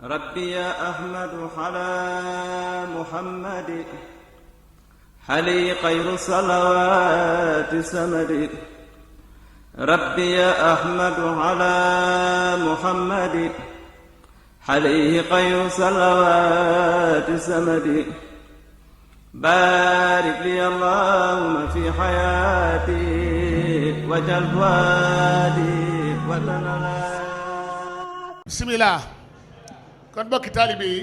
ربي يا أحمد على محمد حلي خير الصلوات سمد ربي يا أحمد على محمد عليه خير صلوات سمد بارك لي اللهم في حياتي وجل وادي وتنالى bismillah kon bokki taalibe yi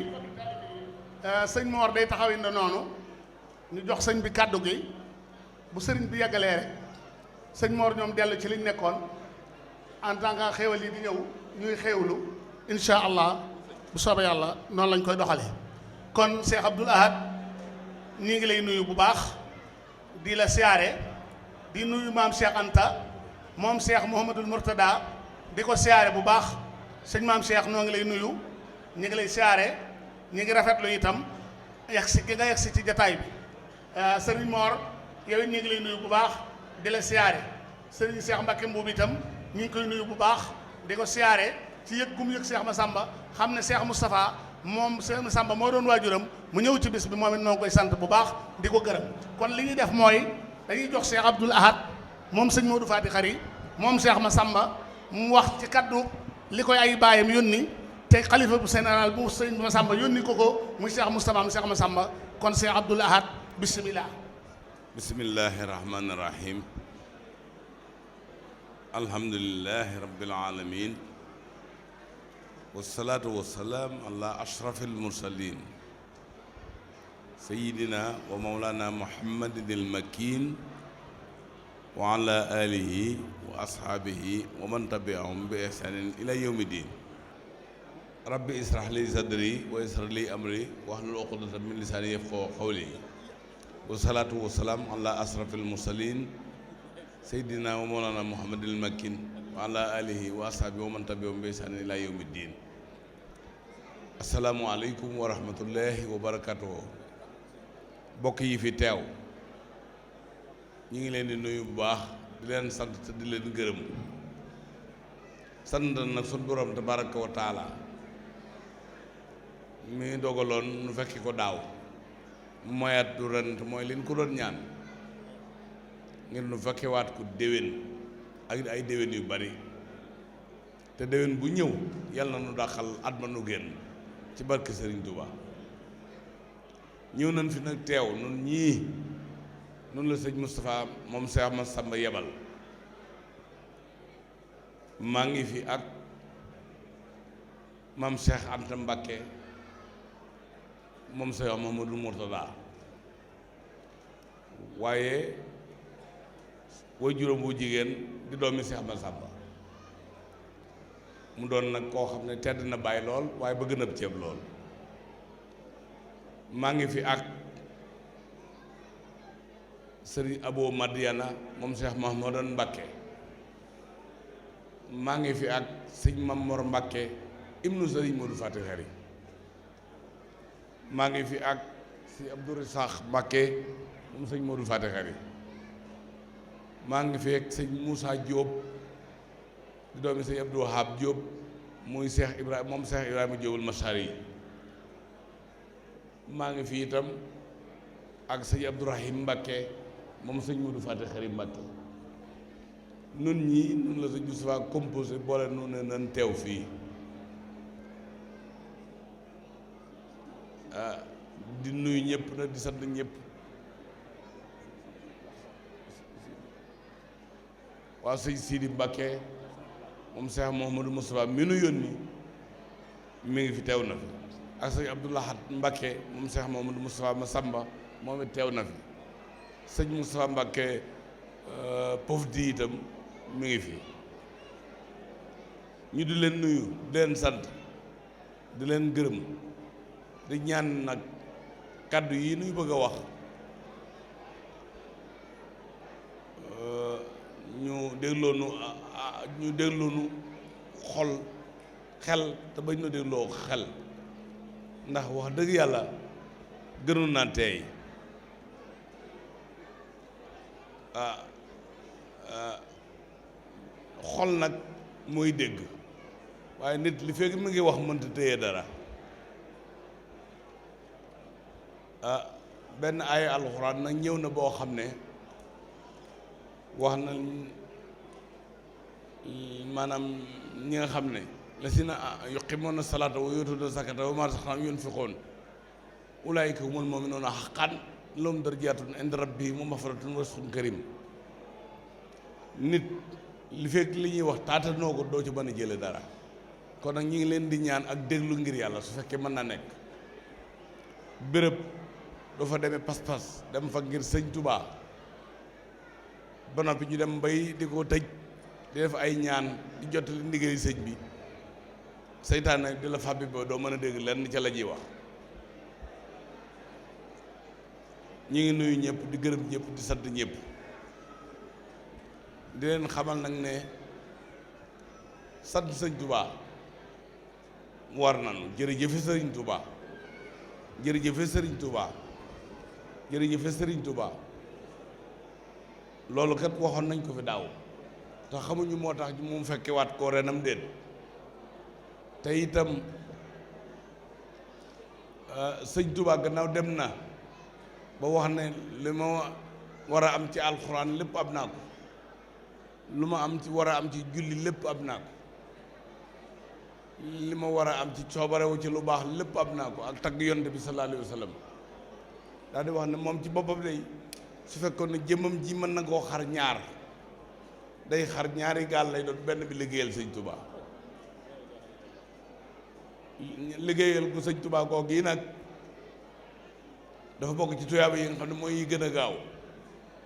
sëñ Mor day taxaw indi noonu ñu jox sëñ bi kàddu gi bu sëriñ bi yàggalee rek sëñ Mor ñoom dellu ci liñ nekkoon en tant que xéewal yi di ñëw ñuy xéewlu insha allah bu soobee yàlla noonu lañ koy doxalee kon Cheikh Abdoul Ahad ñi ngi lay nuyu bu baax di la siyaare di nuyu maam Cheikh Anta moom Cheikh Mouhamadul Mourtada di ko siyaare bu baax sëñ maam Cheikh noo ngi lay nuyu ñu ngi lay siyaare ñu ngi rafetlu itam yegsi gi nga yegsi ci jataay bi sëriñ Mor yow it ñu ngi lay nuyu bu baax di la siyaare sëriñ Cheikh Mbacke Mbuub itam ñu ngi koy nuyu bu baax di ko siyaare ci yëg gum yëg Cheikh Massamba xam ne Cheikh Moustapha moom Cheikh Massamba moo doon waajuram mu ñëw ci bis bi moom it noo ngi koy sant bu baax di ko gërëm kon li ñuy def mooy dañuy jox Cheikh Abdoul Ahad moom sëñ Modou Fati Khari moom Cheikh Massamba mu wax ci kaddu li koy ay baayam yónni te xalifa bu général bu sëñ Massamba yónni ko muy Cheikh Moustapha am Cheikh Massamba kon Cheikh Abdoul Ahad bismillah bismillahi rahmani rahim alhamdulillahi rabbil alamin wasalaatu wasalaam ala ashrafil mursalin sayidina wa mawlana muhammadin il makin wa ala alihi wa ashaabihi wa man tabiahum bi ihsanin ila yawmi din rabbi israh li sadri wa yassir li amri wahlul uqdatan min lisani yafqahu qawli wasalaatu wasalaam ala ashrafil mursalin sayidina wa mawlana muhammadin il makin wa ala alihi wa ashaabihi wa man tabiahum bi ihsanin ila yawmi din asalaamu aleykum wa rahmatullahi wa barakatuhu bokk yi fi teew ñu ngi leen di nuyu bu baax di leen sant te di leen gërëm sant nag sunu borom tabaraka wa taala mi dogaloon nu fekki ko daaw mu moyaat du ren te mooy liñ ko doon ñaan ngir nu fekkewaat ko déwén ak ay déwén yu bari te déwén bu ñëw yàlla na nu dàqal at ma nu génn ci barke Serigne Touba ñëw nañ fi nag teew nun ñii noonu la sëñ Moustapha moom Cheikh Massamba yebal maa ngi fi ak maam Cheikh Anta Mbakke moom Cheikh Mouhamadou Mourtada waaye way juróom bu jigéen di doomi Cheikh Massamba mu doon nag koo xam ne tedd na bàyyi lool waaye bëgg na ceeb lool maa ngi fi ak sëriñ Abo Madiana moom Cheikh Mahmoudan Mbakke maa ngi fi ak sëñ Mamor Mbakke ibnu sëriñ Modou Fati Khari maa ngi fi ak sëñ Abdou Risakh Mbakke moom sëñ Modou Fati Khari maa ngi fi ak sëñ Moussa Diop di doomi sëñ Abdou Wahab Diop muy Cheikh Ibrahima moom Cheikh Ibrahima Diopul Mashari maa ngi fi itam ak sëñ Abdourahim Mbakke moom sëñ Modou Fati Khari Mbakke nun ñii nun la sëñ Moustapha composé boole nu ne nan teew fii di nuyu ñëpp nag di sant ñëpp waaw sëñ Sidi Mbakke moom Cheikh Mouhamadou Moustapha mi nu yónni mi ngi fi teew na fi ak sëñ Abdoulahat Mbakke moom Cheikh Mouhamadou Moustapha Massamba moom it teew na fi sëñ Moustapha Mbakke pof di itam mi ngi fi ñu di leen nuyu di leen sant di leen gërëm di ñaan nag kàddu yi nuy bëgg a wax ñu dégloo nu xel te bañ nu dégloo xel ndax wax dëgg yàlla gënu naa teey xol nag mooy dégg waaye nit li fekk mi ngi wax mënta téye dara benn aaya alxuraan nag ñëw na boo xam ne wax na maanaam ñi nga xam ne la si na yuqimuuna salaata wa yuutuuna zakata wa maa razaqnaahum yunfiquun ulaa'ika humul mu'minuuna haqqan lahum darajaatun inda rabbihim wa maghfiratun wa rizqun karim. nit li fekk li ñuy wax taatanoo ko doo ci mën a jële dara, kon nag ñi ngi leen di ñaan ak déglu ngir yàlla su fekkee mën na nekk béréb doo fa demee pas-pas dem fa ngir sëñ Tuubaa ba noppi ñu dem bay di ko tëj di def ay ñaan di jottali ndigali sëñ bi, seytaane di la fàbbi ba doo mën a dégg lenn ca la ñuy wax. ñi ngi nuyu ñëpp di gërëm ñëpp di sant ñëpp di leen xamal nag ne sant sëñ Tuubaa war nañu. jërëjëfe sëriñ Tuubaa, jërëjëfe sëriñ Tuubaa, jërëjëfe sëriñ Tuubaa. loolu kat waxoon nañ ko fi daaw te xamuñu moo tax mu fekke waat koo renam déet. te itam sëñ Tuubaa gannaaw dem na ba wax ne li ma war a am ci alxuraan lépp am naa ko, lu ma am ci war a am ci julli lépp am naa ko, li ma war a am ci coobarewu ci lu baax lépp am naa ko, ak tagg yonent bi sallallahu alayhi wa sallam. daal di wax ne moom ci boppam day su fekkoon ne jëmmam ji mën na koo xar ñaar, day xar ñaari gaal lay doon, benn bi liggéeyal sëñ Tuubaa. liggéeyal ko sëñ Tuubaa koo gii nag dafa bokk ci tuyaaba yi nga xam ne mooy yi gën a gaaw,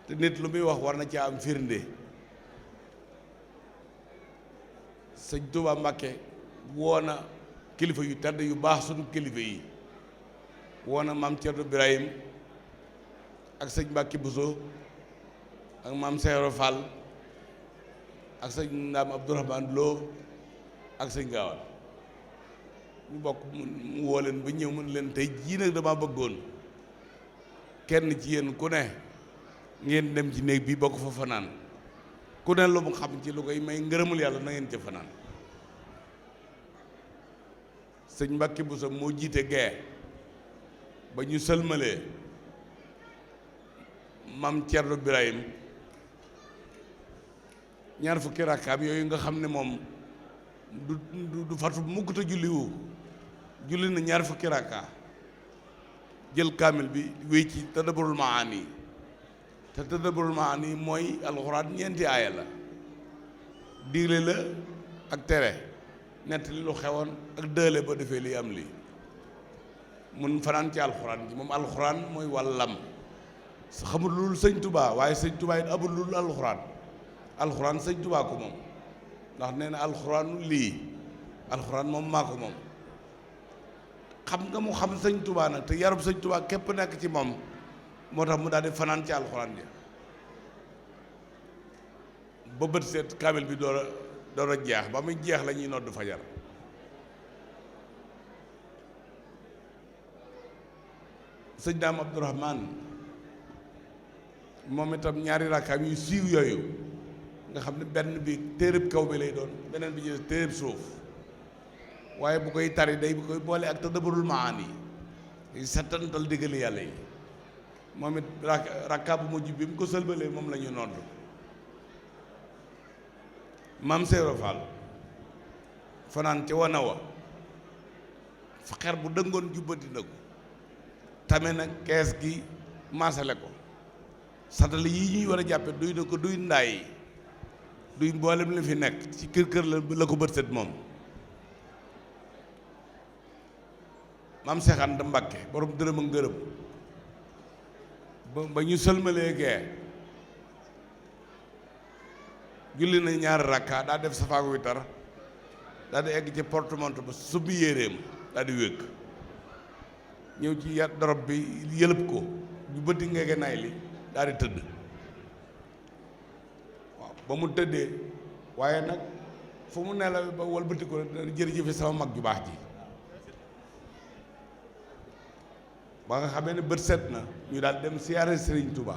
te nit lu muy wax war na caa am firnde. sëñ Tuubaa Mbàkke woo na kilifa yu tedd yu baax sunu kilifa yi, woo na maam Cerno Birahim ak sëñ Mbàkke Buso ak maam Seero Fall ak sëñ Ndaam Abdourahman Lo ak sëñ Gaawal. ñu bokk mu woo leen ba ñëw mën leen tey jii nag dama bëggoon kenn ci yéen ku ne ngeen dem ci néeg bi bokk fa fanaan, ku ne lu mu xam ci lu koy may ngërëmul yàlla na ngeen ca fanaan. sëñ Mbàkke Buso moo jiite gee ba ñu sëlmalee maam Cerno Birahim ñaar fukki rakkaam yooyu nga xam ne moom du fatu mukk te julliwu, julli na ñaar fukki rakka, jël kaamil bi wéy ci tadabburul maani. te tadabburul maani mooy alxuraan ñeenti aaya la, digle la ak tere, nettali lu xewoon ak dële ba defee li am lii. mun fanaan ci alxuraan ji, moom alxuraan mooy wàllam. xamul lul sëñ Tuubaa, waaye sëñ Tuubaa it amul lul alxuraan. alxuraan sëñ Tuubaa ko moom, ndax nee na alxuraanu lii, alxuraan moom maa ko moom. xam nga mu xam sëñ Tuubaa nag te yarub sëñ Tuubaa képp nekk ci moom, moo tax mu daal di fanaan ci alxuraan ji ba bët seet kaamil bi door a jeex, ba muy jeex la ñuy nodd fajar. sëñ Daam Abdourahman moom itam ñaari rakkaam yu siiw yooyu nga xam ne benn bi téereb kaw bi lay doon, beneen bi ci téereb suuf, waaye bu koy tari day bu koy boole ak tadabburul maani yi, settantal diggali yàlla yi. moom it rakka bu mujj bi mu ko sëlbalee moom la ñu nodd. maam Seero Fall fanaan ca wana wa fa xer bu dëngoon jubbanti na ko, tame nag kees gi maasale ko, satale yi ñuy war a jàppe duy na ko, duy ndaay yi, duy mboolem la fi nekk ci kër la ko bët set moom. maam Seex Anta Mbàkke borom dërëm ak ngërëm ba ñu sëlmalee gee julli na ñaari rakka, daa def safaagu witar, daa di egg ci porte-montre ba subbi yéreem, daa di wékk ñëw ci dorob bi yëlëb ko ñu bëtti ngeege naay li, daa di tëdd. waaw ba mu tëddee, waaye nag fu mu nelaw ba walbati ko jërëjëfe sama mag ju baax ji. ba nga xamee ne bët set na ñu daal dem siyaare Serigne Touba.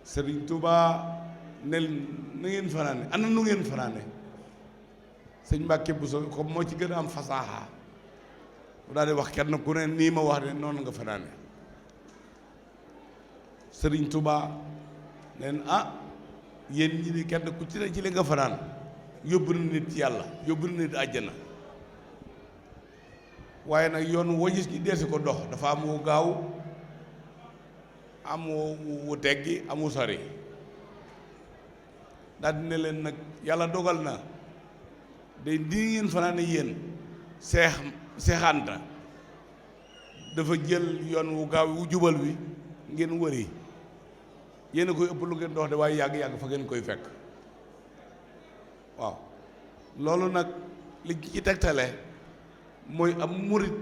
Serigne Touba ne nu ngeen fanaane, ana nu ngeen fanaane. sëñ Mbàkke Buso comme moo ci gën a am fasaaxa mu daal di wax kenn ku ne nii ma wax ne noonu nga fanaane Sëriñ Tuubaa neen yéen ñi di kenn ku ci ne ci li nga fanaan yóbbu na nit ci yàlla yóbbu na nit àjjana waaye nag yoon wajis gi deesi ko dox dafa am wu gaaw am wu teggi am wu sori daal di ne leen nag yàlla dogal na day di ngeen fanaane yéen seexanta dafa jël yoon wu gaaw wu jubal wi ngeen wëri yéen a koy ëpp lu ngeen dox de waaye yàgg-yàgg fa ngeen koy fekk waaw loolu nag li ci tegtale mooy am murit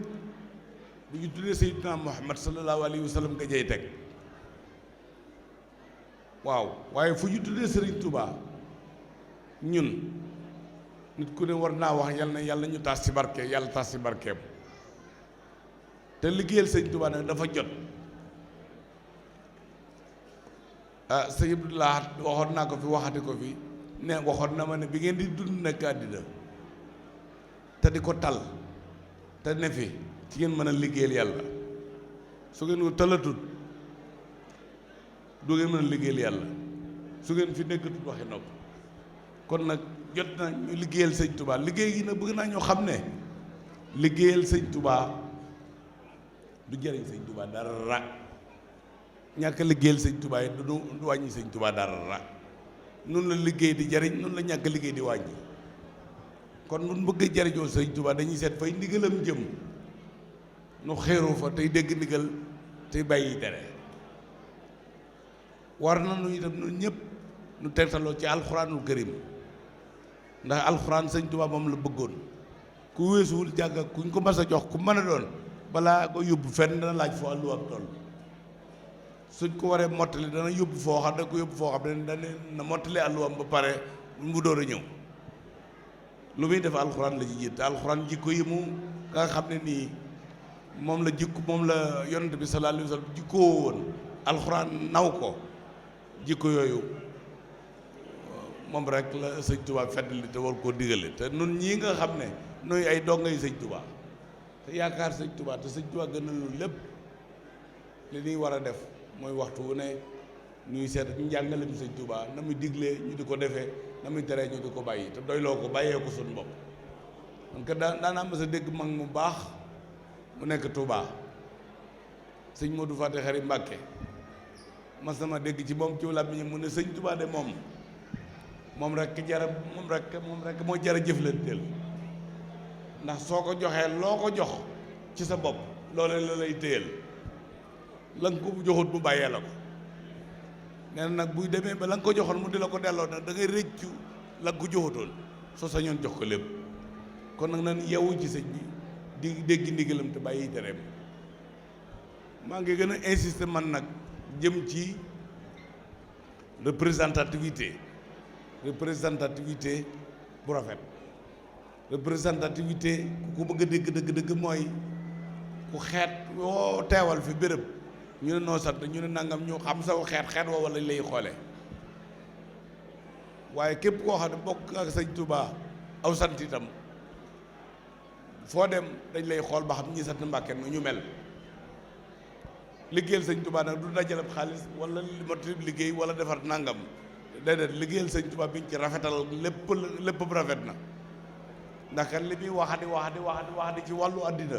bu ñu tuddee Seydina Muhammad sallallahu alayhi wa sallam nga jay teg waaw waaye fu ñu tuddee Sëriñ Tuubaa ñun nit ku ne war naa wax yal na yàlla ñu taas ci barke yàlla taas ci barkeem te liggéeyal Sëriñ Tuubaa nag dafa jot sëñ Abdoulaye waxoon naa ko fi waxati ko fi ne waxoon na ma ne bi ngeen di dund nekk àddina te di ko tal te ne fi ci ngeen mën a liggéeyal yàlla su ngeen ko talatut du ngeen mën a liggéeyal yàlla su ngeen fi nekkatut waxi nopp kon nag jot na ñu liggéeyal sëñ Touba liggéey gi nag bëgg naa ñoo xam ne liggéeyal sëñ Touba du jëriñ sëñ Touba dara ñàkk liggéeyal sëñ Touba yi du wàññi sëñ Touba dara nun la liggéey di jariñ nun la ñàkk liggéey di wàññi kon nun bëgg jariñoo sëñ Touba dañuy seet fay ndigalam jëm nu xeeru fa tey dégg ndigal tey bàyyi tere war na nu itam nun ñëpp nu tegtaloo ci alxuraanul karim ndax alxuraan sëñ Touba moom la bëggoon ku weesuwul jàng kuñ ko mas a jox ku mën a doon balaa ko yóbbu fenn dana laaj foo àllu ak toll suñ ko waree mottali dana yóbbu foo xam ne ko yóbbu foo xam ne dana na mottali àlluwam ba pare mu door a ñëw lu muy def alxuraan la ci jiit te alxuraan jikko yi mu nga xam ne nii moom la jikko moom la yonent bi sallallahu alayhi wa sallam jikkoo woon alxuraan naw ko jikko yooyu moom rek la sëñ Touba feddali te war koo digale te nun ñii nga xam ne nooy ay dongay sëñ Touba te yaakaar sëñ Touba te sëñ Touba gën a lu lépp li ñuy war a def mooy waxtu wu ne ñuy seet ñu njàngale mi sëñ Touba na muy diglee ñu di ko defee na muy teree ñu di ko bàyyi te doyloo ko bàyyee ko suñu bopp man que daanaa mas a dégg mag mu baax mu nekk Touba sëñ Modou Faty Khary Mbacké mas na ma dégg ci moom ci làmmiñam mu ne sëñ Touba de moom rek moo jara jëflanteel ndax soo ko joxee loo ko jox ci sa bopp loolee la lay téyel la nga ko joxut mu bàyyee la ko nee na nag buy demee ba la nga ko joxoon mu di la ko delloo nag da ngay rëccu la nga ko joxutoon soo sañoon jox ko lépp kon nag nan yeewu ci sëñ bi di dégg ndigalam te bàyyi tereem maa ngi gën a insister man nag jëm ci représentativité bu rafet représentativité ku ko bëgg a dégg dëgg mooy ku xeet yoo teewal fi béréb ñu ne noo sant ñu ne nangam ñu xam saw xeet woo wala lay xoole waaye képp koo xam ne bokk ak sëñ Touba aw sant itam foo dem dañ lay xool ba xam ñi sant Mbàkke nu ñu mel liggéeyal sëñ Touba nag du dajalab xaalis wala motif liggéey wala defar nangam déedéet liggéeyal sëñ Touba biñ ci rafetal lépp rafet na ndax kan li muy waxati ci wàllu àddina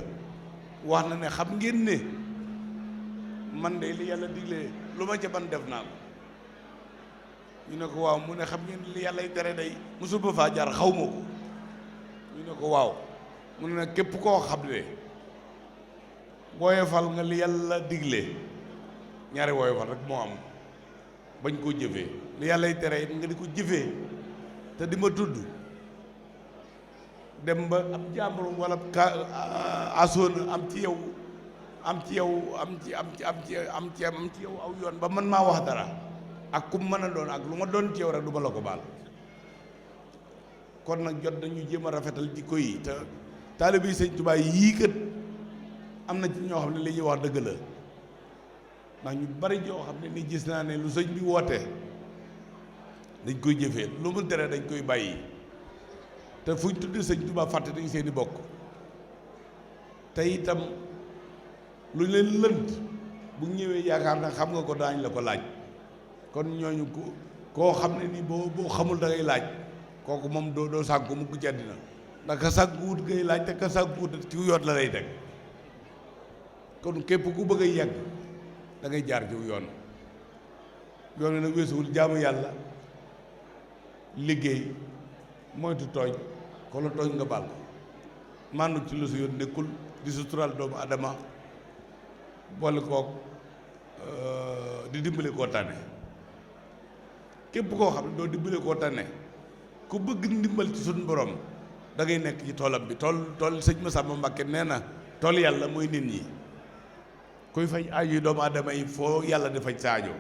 wax na ne xam ngeen ne man de li yàlla digle lu ma ca ban def naa ko ñu ne ko waaw mu ne xam ngeen li yàlla tere day mosul ba faa jaar xaw ma ko ñu ne ko waaw mu ne képp koo xam ne woyofal nga li yàlla digle ñaari woyofal rek moo am bañ koo jëfee li yàlla tere it nga di ko jëfee te di ma tudd dem ba am jàmbur wala asoon am ci yow aw yoon ba man maa wax dara ak ku mën a doon ak lu ma doon ci yow rek du ma la ko baal kon nag jot nañu jéem a rafetal jikko yi te taalibe yi sëñ Tuubaa yii kat am na ci ñoo xam ne li ñuy wax dëgg la ndax ñu bari ñoo xam ne ni gis naa ne lu sëñ bi woote dañ koy jëfee lu mu tere dañ koy bàyyi te fuñ tudd sëñ Tuubaa fàtte dañ seeni bokk te itam lu leen lënt bu ñëwee yaakaar na xam nga ko daañ la ko laaj kon ñooñu koo xam ne ni boo xamul da ngay laaj kooku moom doo sànku mukk ci àddina ndax ka sànkuwut ngay laaj te ka sànkuwut ci yoon la lay teg kon képp ku bëgg a yegg da ngay jaar ci yoon wi nag weesuwul jaamu yàlla liggéey moytu tooñ ko la tooñ nga baal ko màndu ci lu su yoon nekkul di suturaal doomu adama boole kook di dimbale koo tànne képp koo xam ne doo dimbale koo tànne ku bëgg ndimbal ci suñu borom da ngay nekk ci toolam bi tool sëñ Masamba Mbàkke nee na tool yàlla mooy nit ñi kuy faj aajo yi doomu adama yi foo yàlla di faj sa aajo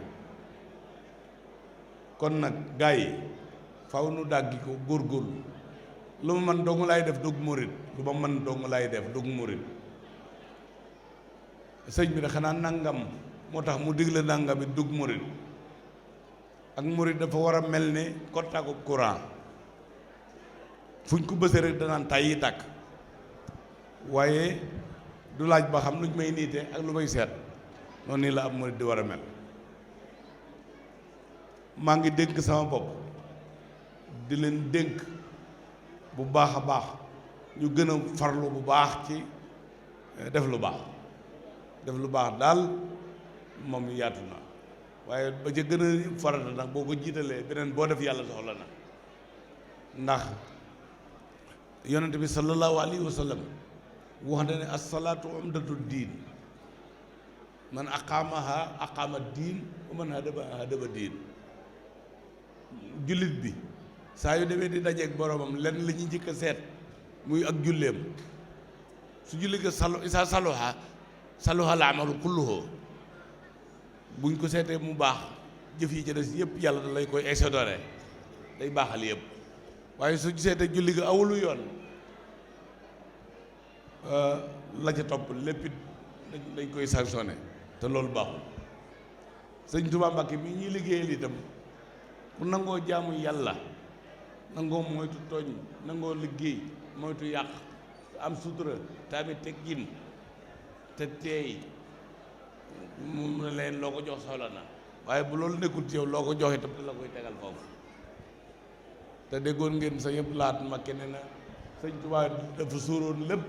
kon nag gaa yi faw nu dàggi ko góorgóorlu lu ma man dong laay def dugg murit lu ma man dong laay def dugg murit sëñ bi da xanaa nangam moo tax mu digle nangam it dugg murit ak murit dafa war a mel ne kottaaku courant fuñ ko bësee rek danaan tàyyi tàkk waaye du laaj ba xam luñ may niite ak lu may seet noonu nii la am murit di war a mel maa ngi dénk sama bopp di leen dénk bu baax a baax ñu gën a farlu bu baax ci def lu baax daal moom yaatu na waaye ba ca gën a farata nag boo ko jiitalee beneen boo def yàlla soxla na ndax yonente bi sallallahu alayhi wa sallam wax na ne as-salaatu umdatu diin man aqaamaha aqaama diin wa man hadaba diin jullit bi saa yu demee di dajeeg boromam lenn la ñuy njëkk a seet muy ak julleem su julli ko isa saluha la amalu kulluhu buñ ko seetee mu baax jëf yi ci des yëpp yàlla da lay koy exodoré day baaxal yëpp waaye su seetee julli ga awulu yoon la ca topp lépp dañ koy sanctionné te loolu baaxul sëñ Tuubaa Mbàkke mi ñuy liggéeyal itam ku nangoo jaamu yàlla nangoo moytu tooñ nangoo liggéey moytu yàq am sutura tamit teggin te teey moom la leen loo ko jox soxla na waaye bu loolu nekkul ci yow loo ko jox itam da la koy tegal foofu te déggoon ngeen sa yëpp laat ma keneen na sëñ Tuubaa dafa sóoroon lépp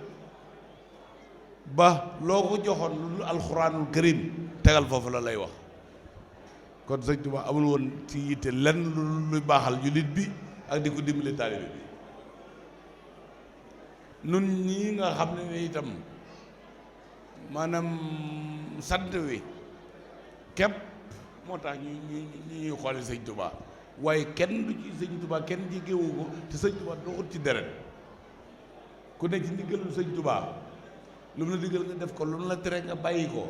ba loo ko joxoon lu alxuraanul karim tegal foofu la lay wax kon sëñ Tuubaa amul woon ci yitte lenn luy baaxal jullit bi ak di ko dimbali taalibe bi nun ñii nga xam ne ne itam maanaam sant wi képp moo tax ñuy xoole sëñ Tuubaa waaye kenn du ci sëñ Tuubaa kenn jéggewu ko te sëñ Tuubaa doxut ci deret ku ne ci ndigalul sëñ Tuubaa lu mu la digal nga def ko lu mu la tere nga bàyyi ko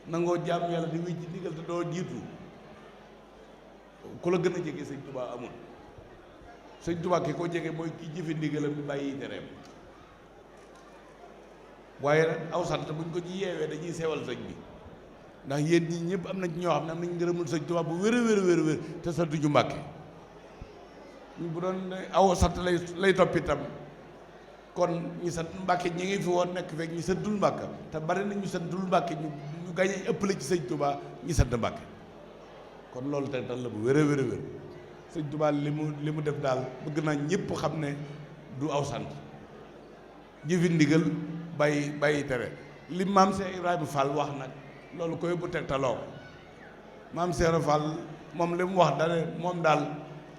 nangoo jaam yàlla di wéy ci ndigal te doo jiitu ku la gën a jege sëñ Tuubaa amul sëñ Tuubaa ki ko jege mooy ki jëfe ndigalam di bàyyi tereem waaye nag aw sant buñ ko ci yeewee dañuy sewal sëñ bi ndax yéen ñi ñëpp am na ci ñoo xam ne am nañ ngërëmul sëñ Tuubaa bu wér a wér te sant ju Mbàkke ñu bu doon aw sant lay topp itam kon ñi sant Mbàkke ñi ngi fi woon nekk fekk ñi santul Mbàkke te bari na ñu santul Mbàkke ñu gañe ëppale ci sëñ Tuubaa ñi sant Mbàkke kon loolu tegtal la bu wér a wér sëñ Tuubaa li mu def daal bëgg naa ñëpp xam ne du aw sant jëfi ndigal bàyyi tere li maam Cheikh Ibrahima Fall wax nag loolu koy bu tegtaloo maam Cheikh Fall moom li mu wax dane moom daal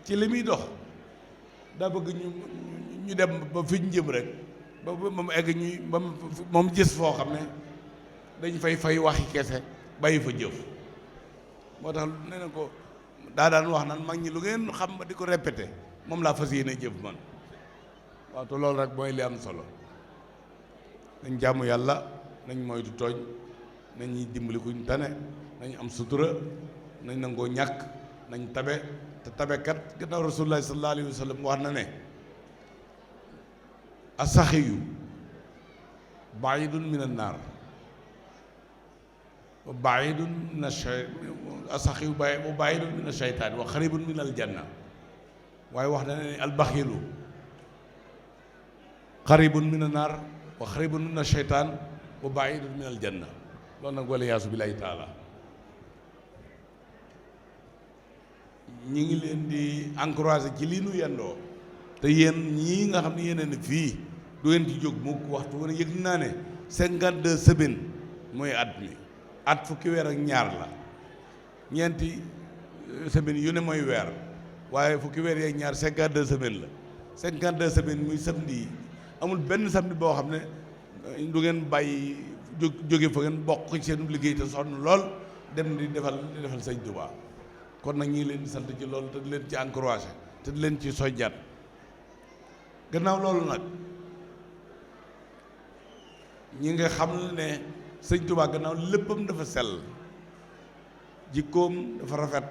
ci li muy dox daa bëgg ñu dem ba fi ñu jëm rek ba moom egg ñuy ba moom gis foo xam ne dañ fay waxi kese bàyyi fa jëf moo tax nee na ko daa daan wax naan mag ñi lu ngeen xam ba di ko répété moom laa fas yéene jëf man waaw te loolu rek mooy li am solo nañ jaamu yàlla nañ moytu tooñ nañuy dimbali kuñ tane nañ am sutura nañ nangoo ñàkk nañ tabe te tabekat gannaaw rasulullah sallallahu alayhi wa sallam wax na ne asaxiyu baidun min annaar wa baidun min asaxiyu baidun min asheytaan wa xaribun min aljanna waaye wax na ne albaxilu xaribun min annaar wa xaribun min asheytaan wa baidun min aljanna loolu nag wala yaasu billaahi taala ñi ngi leen di encouragé ci lii nu yendoo te yéen ñii nga xam ne yéen ne fii du ngeen ci jóg mukk waxtu wane yëg naa ne 52 semaines mooy at mi at fukki weer ak ñaar la ñeenti semaines yu ne mooy weer waaye fukki weer yeeg ñaar 52 semaines la 52 semaines muy samedi yi amul benn samedi boo xam ne du ngeen bàyyi jóge fa ngeen bokk ci seen liggéey te sonn lool dem di defal Sëñ Tuubaa kon nag ñi ngi leen di sant ci loolu te di leen ci encouragé te di leen ci soññaat gannaaw loolu nag ñi nga xam ne Sëñ Tuubaa gannaaw léppam dafa sell jikkoom dafa rafet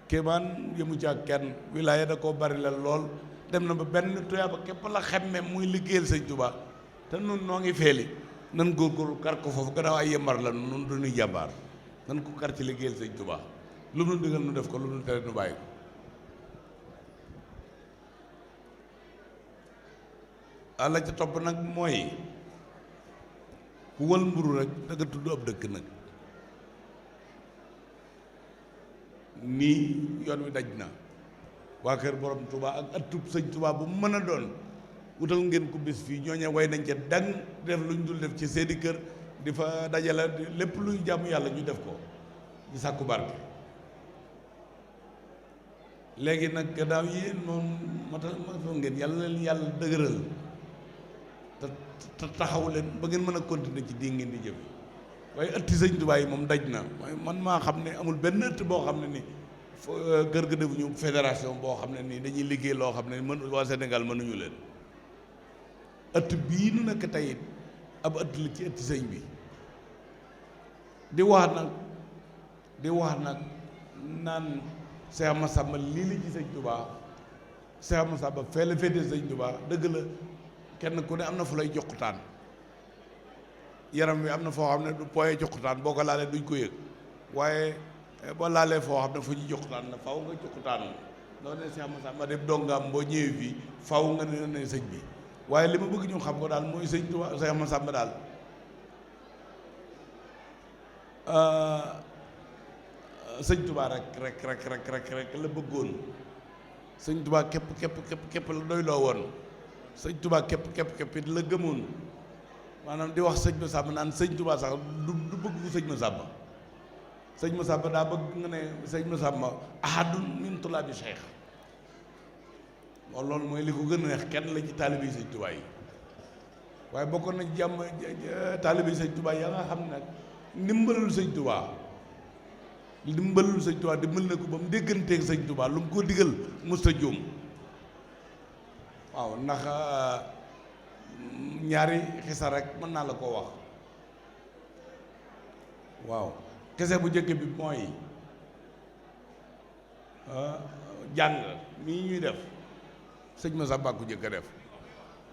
kéemaan yëmu ci ak kenn wilaaya da koo bari la lool dem na ba benn tuyaaba képp la xemme muy liggéeyal Sëñ Tuubaa te nun noo ngi feeli nan góorgóorlu kar ko foofu gannaaw ay yembar la nun du ñuy jàmbaar nan ko kar ci liggéeyal Sëñ Tuubaa lu mu nu digal nu def ko lu mu nu tere nu bàyyi ko la ca topp nag mooy ku wal mburu rek da nga tudd ab dëkk nag nii yoon wi daj na waa kër borom Touba ak ëttub Sëñ Touba bu mën a doon wutal ngeen ko bis fii ñooñe way nañ ca dang def lu ñu dul def ci seeni kër di fa dajale lépp luy jàmm yàlla ñu def ko di sàkku barke léegi nag gannaaw yéen moom mata ngeen yàlla leen yàlla dëgëral te taxaw leen ba ngeen mën a continuer ci di ngeen di jëf waaye ëtti Sëñ Tuubaa yi moom daj na mooy man maa xam ne amul benn ëtt boo xam ne ni kër ga defuñu fédération boo xam ne nii dañuy liggéey loo xam ne mën waa Sénégal mënuñu leen ëtt bii nu nekk tey ab ëtt la ci ëtti sëñ bi di wax nag naan Cheikh Massamba lii la ci Sëñ Tuubaa Cheikh Massamba fee la féete Sëñ Tuubaa dëgg la kenn ku ne am na fu lay joxutaan yaram wi am na foo xam ne du poye joxutaan boo ko laalee duñ ko yëg waaye boo laalee foo xam ne fu ñu joxutaan la faw nga joxutaan doo ne Cheikh Massamba dem dongaam boo ñëwee fii faw nga ne sëñ bi waaye li ma bëgg ñu xam ko daal mooy Sëñ Tuubaa Cheikh Massamba daal Sëñ Tuubaa rek la bëggoon Sëñ Tuubaa képp la doy loo woon Sëñ Tuubaa képp it la gëmoon maanaam di wax Sëñ Massamba naan Sëñ Tuubaa sax du bëgg ko Sëñ Massamba Sëñ Massamba daa bëgg nga ne Sëñ Massamba ahadun min tulaabi Cheikh loolu mooy li ko gën a neex kenn la ci taalibe Sëñ Tuubaa yi waaye bokkoon na jàmm taalibe Sëñ Tuubaa yaa nga xam ne nag ndimbalul Sëñ Tuubaa dimbal na ko ba mu dégganteeg Sëñ Tuubaa lu mu ko digal musta juum waaw ndax ñaari xisa rek mën naa la koo wax waaw kese bu njëkk bi mooy jàng mii ñuy def Sëñ Massamba ko njëkk a def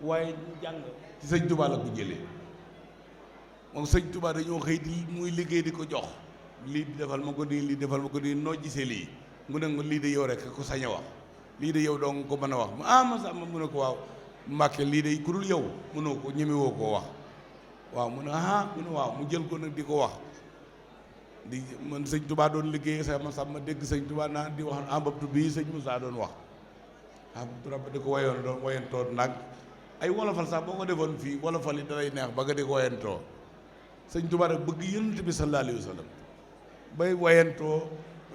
waaye jàng ci Sëñ Tuubaa la ko jëlee moom Sëñ Tuubaa dañoo xëy di muy liggéey di ko jox lii defal ma ko nii lii defal ma ko nii noo gisee lii mu ne ko lii de yow rek ko sañ a wax lii de yow doo nga ko mën a wax Massamba mu ne ko waaw Mbàkke lii de ku dul yow mënoo ko ñemewoo koo wax waaw mu ne mu ne waaw mu jël ko nag di ko wax di man Sëñ Tuubaa doon liggéey Cheikh Massamba dégg Sëñ Tuubaa naan di wax ambabtu bii Sëñ Moussa doon wax ambabtu di ko wayantoo nag ay wolofal sax boo ko defoon fii wolofal yi dalay neex ba nga di ko wayantoo Sëñ Tuubaa rek bëgg Yonent bi sallallahu alayhi wa sallam bay wayantoo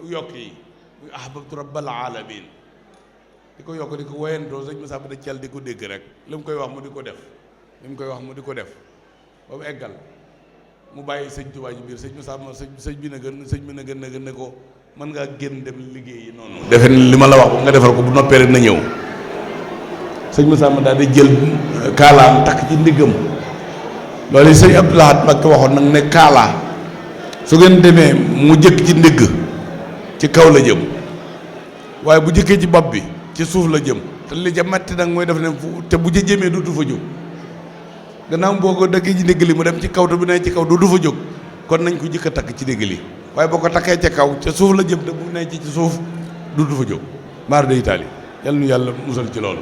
yokk yi muy ahbabtu rabbal alamin di ko yokk di ko wayantoo Sëñ Massamba da cal di ko dégg rek li mu koy wax mu di ko def ba mu eggal mu bàyyi Sëñ Tuubaa ji biir Sëñ Massamba sëñ bi na gën ne ko mën ngaa génn dem liggéey yi noonu defe li ma la wax nga defal ko bu noppee rek na ñëw Sëñ Massamba daal di jël kaalaam takk ci ndiggam loolu yi Sëñ Abdou Lahad Mbacké waxoon nag ne kaala su ngeen demee mu jëkk ci ndigg ci kaw la jëm waaye bu jëkkee ci bopp bi ci suuf la jëm te li ca metti nag mooy def ne te bu ca jëmee duutu fa jóg gannaaw boo ko dëggee ci ndigg li mu dem ci kaw te bu nee ci kaw duutu fa jóg kon nañ ko jëkk a takk ci ndigg li waaye boo ko takkee ca kaw ca suuf la jëm te bu nee ci suuf duutu fa jóg maar day taali yàlla nu yàlla musal ci loolu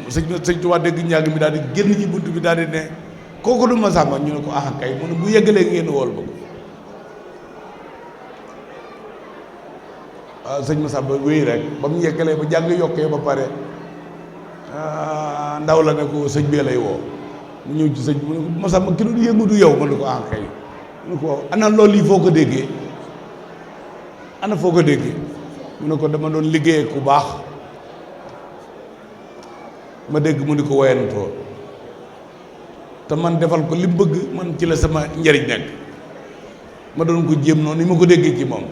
sëñ Tuubaa dégg njàng mi daal di génn ci bunt bi daal di ne kooku du Masamba ñu ne ko ah kay mu ne bu yeggalee ngeen wool ba ko waaw sëñ Masamba wéy rek ba mu yeggalee ba jàng yokkee ba pare ndaw la ne ko sëñ bee lay woo mu ñëw ci sëñ mu ne ko Masamba ki doon yëngu du yow mu ne ko ah kay mu ne ko ana loolu yi foo ko déggee ana foo ko déggee mu ne ko dama doon liggéey ku baax ma dégg mu ni ko woyantoo te man defal ko li mu bëgg man ci la sama njariñ nekk ma doon ko jéem noonu ni ma ko déggee ci moom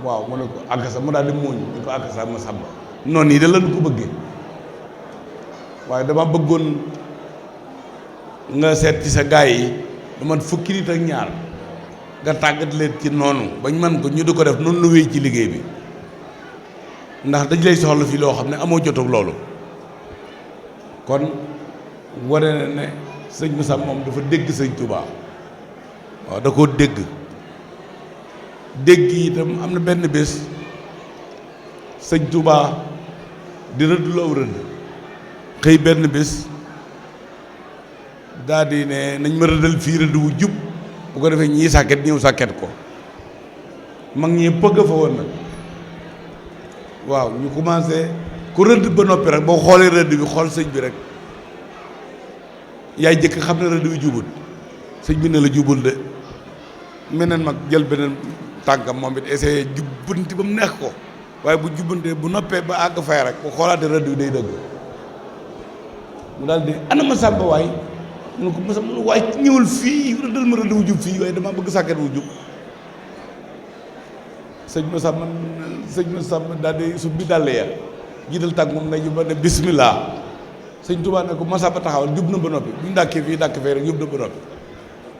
waaw mu ne ko àggasa mu daal di muuñ ni ko àggasa ma sàmba noonu yi da lañu ko bëggee waaye dama bëggoon nga seet ci sa gaay yi du man fukki nit ak ñaar nga tàggat leen ci noonu bañ man ko ñu di ko def noonu nu wéy ci liggéey bi ndax dañ lay soxla fii loo xam ne amoo jotug loolu kon wane na ne sëñ Moussa moom dafa dégg sëñ Touba waaw da koo dégg itam am na benn bés sëñ Touba di rëdd lu aw rëdd xëy benn bés daal di ne nañ ma rëddal fii rëdd wu jub bu ko defee ñii sàkket ñëw sàkket ko mag ñi pëgg fa woon nag waaw ñu commencé ku rëdd ba noppi rek boo xoolee rëdd bi xool sëñ bi rek yaay jëkk xam ne rëdd bi jubul sëñ bi ne la jubul de meneen mag jël beneen tànkam moom it essayé jubbanti ba mu neex ko waaye bu jubbantee bu noppee ba àgg fay rek bu xoolaatee rëdd bi day dëgg mu daal di ana ma sàmba waay mu ne ko ma sàmba waay ñëwul fii rëddal ma rëdd wu jub fii waaye dama bëgg sàkket wu jub sëñ ma sàmm daal di su bi dàll ya jiital tànk moom na juba ne bismillah sëñ Tuubaa ne ko Masamba taxawal jub na ba noppi bu ñu dàkkee fii dàkk fee rek jub na ba noppi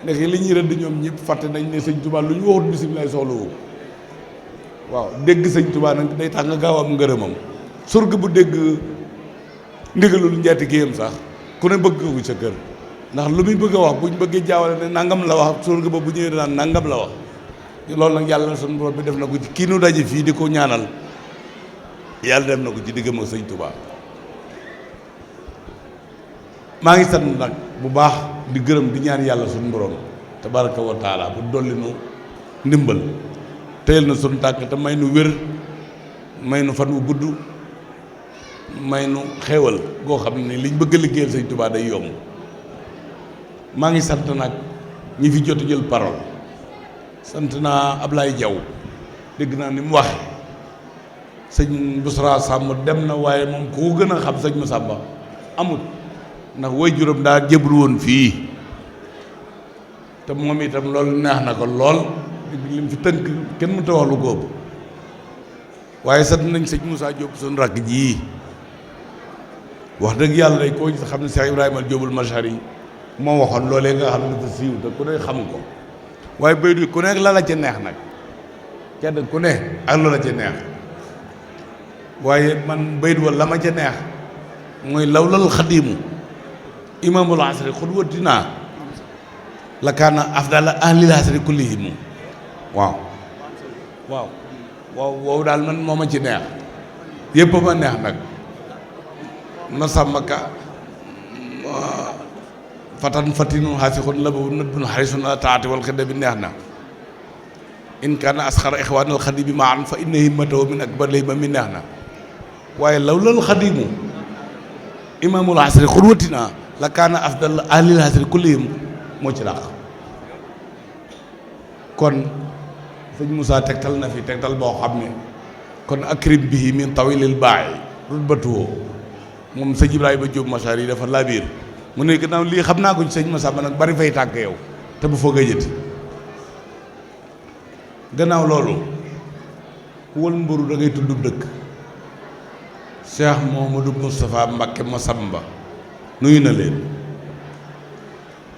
nekk li ñuy rëdd ñoom ñëpp fàtte nañ ne sëñ Tuubaa lu ñu waxut bismillah soxla woo waaw dégg sëñ Tuubaa nag day tax nga gaaw am ngërëmam surga bu dégg ndigalul njaati géeyam sax ku ne bëgg ko sa kër ndax lu muy bëgg a wax buñ bëggee jaawale ne nangam la wax surga ba bu ñëwee daan nangam la wax loolu nag yàlla sunu borom bi def na ko ci kii nu daje fii di ko ñaanal yàlla def na ko ci diggam ak sëñ Touba maa ngi sant nag bu baax di gërëm di ñaan yàlla sunu borom tabaraka wa taala bu dolli nu ndimbal teyel na sunu tànk te may nu wér may nu fan wu gudd may nu xéewal goo xam ne liñ bëgg a liggéeyal sëñ Touba day yomb maa ngi sant nag ñi fi jot jël parole sant naa Ablaye Diaw dégg naa ni mu waxe sëñ Bousra Samb dem na waaye moom ku ko gën a xam sëñ Massamba amut ndax way juróom daa jéblu woon fii te moom itam loolu neex na ko lool li mu fi tënk kenn mënut a wax lu góob waaye sant nañ sëñ Moussa Diop suñu rakk ji wax dëgg yàlla day koo xam ne Cheikh Ibrahima Diopul Machari moo waxoon loolee nga xam ne dafa siiw te ku ne xam ko waaye bay du ku nekk la la ca neex nag kenn ku ne ak la la ca neex waaye man baydu wal la ma ca neex mooy lawlal xadiimu imaamul asri xudwatinaa la kaana afdala ahlil asri kullihim waaw waaw waaw wow daal man moo ma ci neex yëpp ma neex nag ma sàmmka fatan fatinu xaasixun la boobu nat bun xarisun ala taati wal xidda bi neex na in kaana asxara ixwaanal xadimi maan fa inna himmatahu min akbar lay ma mi neex na waaye lawlal xadimu imaamul asri xudwatina la kaana afdal ahlil asri kullihim moo ci laax kon sëñ Moussa tegtal na fi tegtal boo xam ne kon akrim bihi min tawilil baayi rutbatuwoo moom sëñ Ibrahima Diop Machar yi dafa laabiir mu ne gannaaw lii xam naa ko ci sëñ Massamba nag bari fay tànk yow te bu foog a jëti gannaaw loolu ku wal mburu da ngay tudd dëkk Cheikh Mouhamadou Moustapha Mbacké Massamba nuyu na leen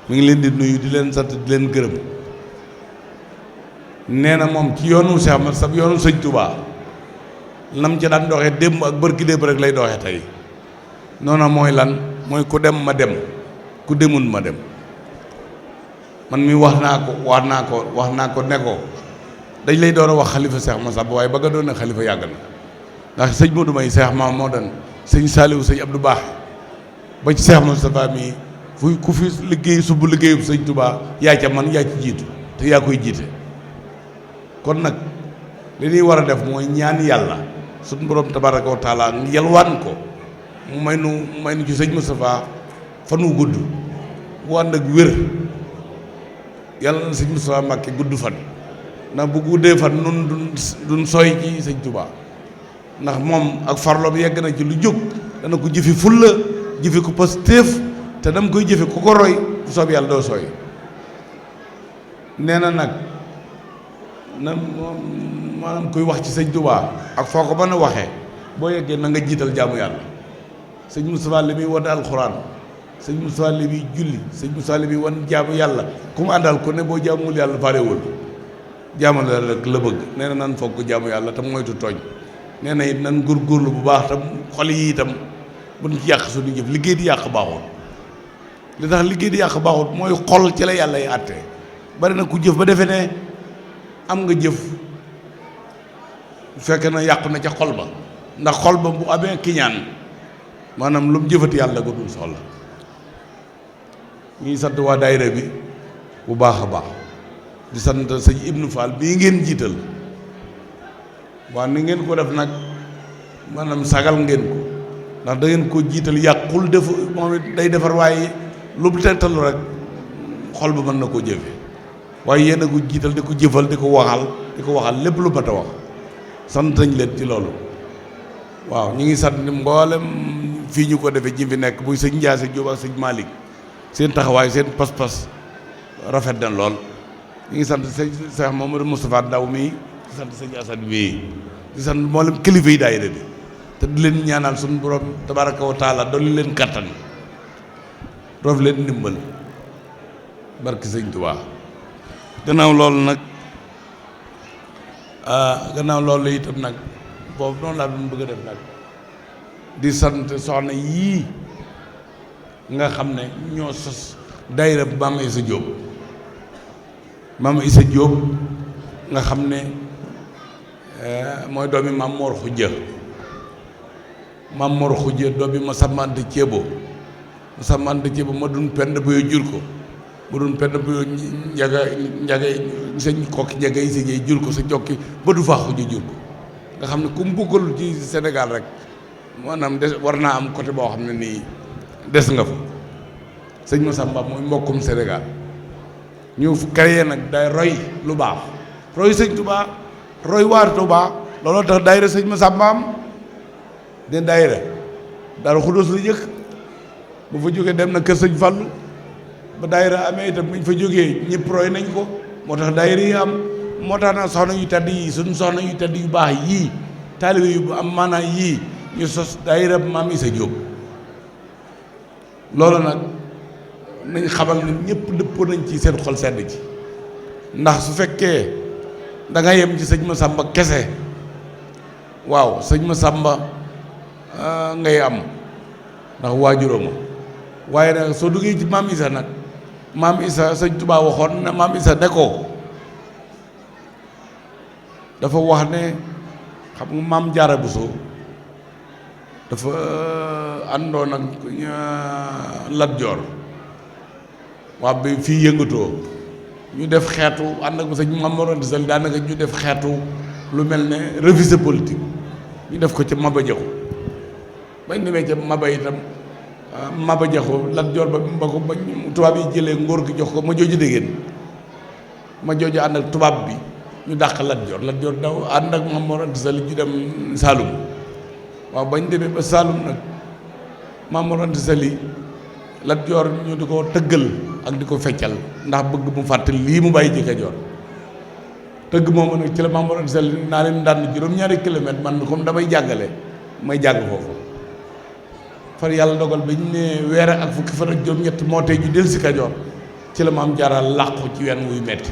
mu ngi leen di nuyu di leen sant di leen gërëm nee na moom ci yoonu Cheikh Massamba yoonu sëñ Touba nam ca daan doxee démb ak bërki démb rek lay doxee tey noona mooy lan mooy ku dem ma dem ku demul ma dem man mi wax naa ko ne ko dañ lay door a wax xalifa Cheikh Massamba waaye ba nga doon ne xalifa yàgg na ndax sëñ Modou may Seex Maam moo dan sëñ Saaliwu sëñ Abdou Baax ba ci Seex Moustapha mi ku fi liggéey subu liggéeyub sëñ Touba yaa ca man yaa ci jiitu te yaa koy jiite kon nag li ñuy war a def mooy ñaan yàlla suñu borom tabaraka wa taala yalwaan ko mu may nu ci sëñ Moustapha fan wu gudd bu ànd ak wér yàlla na sëñ Moustapha Mbàkke gudd fan ndax bu guddee fan nun duñ sooy ci sëñ Touba ndax moom ak farloom yegg na ci lu jóg dana ko jëfi fulla jëfi ko pastéef te dama koy jëfe ku ko roy bu soob yàlla doo sooy nee na nag na maanaam koy wax ci sëñ Touba ak foo ko mën a waxee boo yeggee na nga jiital jaamu yàlla sëñ Moustapha li muy wan alxuraan sëñ Moustapha li muy julli sëñ Moustapha li muy wan jaamu yàlla ku mu àndal ko ne boo jaamul yàlla farewul jaamu la rek la bëgg nee na nan foog ko jaamu yàlla te moytu tooñ nee na it nan góorgóorlu bu baax tam xol yi itam buñ ci yàq suñu jëf liggéey di yàq baaxul li tax liggéey di yàq baaxul mooy xol ci la yàlla yi àttee bari na ku jëf ba defee ne am nga jëf fekk na yàqu na ca xol ba ndax xol ba bu amee kiñaan maanaam lu mu jëfati yàlla ko dul soxla ñuy sant waa daayira bi bu baax a baax di sant sëñ Ibnu Fall bii ngeen jiital waa ni ngeen ko def nag maanaam sagal ngeen ko ndax da ngeen ko jiital yàqul def moom it day defar waaye lu mu tegtalu rek xol ba mën na koo jëfe waaye yéen a ko jiital di ko jëfal di ko waxal lépp lu mat a wax sant nañ leen ci loolu waaw ñu ngi sant ni mboolem fii ñu ko defee ñi fi nekk muy sëñ Ndiasse Diop ak sëñ Malick seen taxawaay seen pas-pas rafet na lool ñu ngi sant sëñ Cheikh Mamadou Moustapha Ndaw mii di sant sëñ Assane mii di sant mboolem kilifa yi daayira bi te di leen ñaanal suñu borom tabaraka wa taala dolli leen kattan roof leen ndimbal barki sëñ Tuubaa gannaaw loolu itam nag boobu noonu laa doon bëgg a def nag di sant soxna yii nga xam ne ñoo sos daayira Mame Issa Diop Mame Issa Diop nga xam ne mooy doomi Mame Mor Khoudia Mame Mor Khoudia doomi ma sàmmante ceebo ma dun pend bu yoo jur ko bu dun pend bu yoo njaga sëñ kokki njaga yi si jur ko sa jokki ba du faa Khoudia jur ko nga xam ne ku mu bëggul ci Sénégal rek maanaam des war naa am côté boo xam ne nii des nga fa sëñ Massamba mooy mbokkum Sénégal ñu créé nag day roy lu baax roy sëñ Touba roy waar Touba looloo tax daayira sëñ Massamba am de daayira Daaru Xudoos la jëkk bu fa jógee dem na kër sëñ Fallu ba daayira amee itam buñ fa jógee ñëpp roy nañ ko moo tax daayira yi am moo tax nag soxna yu tedd yii suñu soxna yu tedd yu baax yii taalibe yu am maanaa yii ñu sos daayira Mame Issa Diop loolu nag nañ xamal ne ñëpp dëppoo nañ ci seen xol sedd ci ndax su fekkee da nga yem ci sëñ Massamba kese waaw sëñ Massamba ngay am ndax waajuróoma waaye nag soo duggee ci Mame Issa nag Mame Issa sëñ Touba waxoon na Mame Issa ne ko dafa wax ne xam nga Maam Jaara Buso dafa àndoon ak Lat Joor waa bi fii yëngatoo ñu def xeetu ànd ak sëñ Mame Mor Anta Sali daanaka ñu def xeetu lu mel ne révisé politique ñu def ko ca Maba Jaxu bañ demee ca Maba itam Maba Jaxu Lat Joor ba ko ba tubaab yi jëlee ngóor gi jox ko ma jooju déggéen ma jooju ànd ak tubaab bi ñu dàq Lat Joor daw ànd ak Mame Mor Anta Sali ñu dem Saalum waaw bañ demee ba Saalum nag Mame Mor Anta Sali Lat Joor ñu di ko tëggal ak di ko feccal ndax bëgg mu fàttali lii mu bàyyi ci Kajoor tëgg moomu nag ci la Mame Mor Anta Sali naa leen daan juróom-ñaari kilomètre man comme damay jàngale may jàng foofu far yàlla dogal ba ñu ne weer ak fukki fan ak juróom-ñett moo tey ñu del si Kajoor ci la Maam Jaara làqu ci wenn wuy metti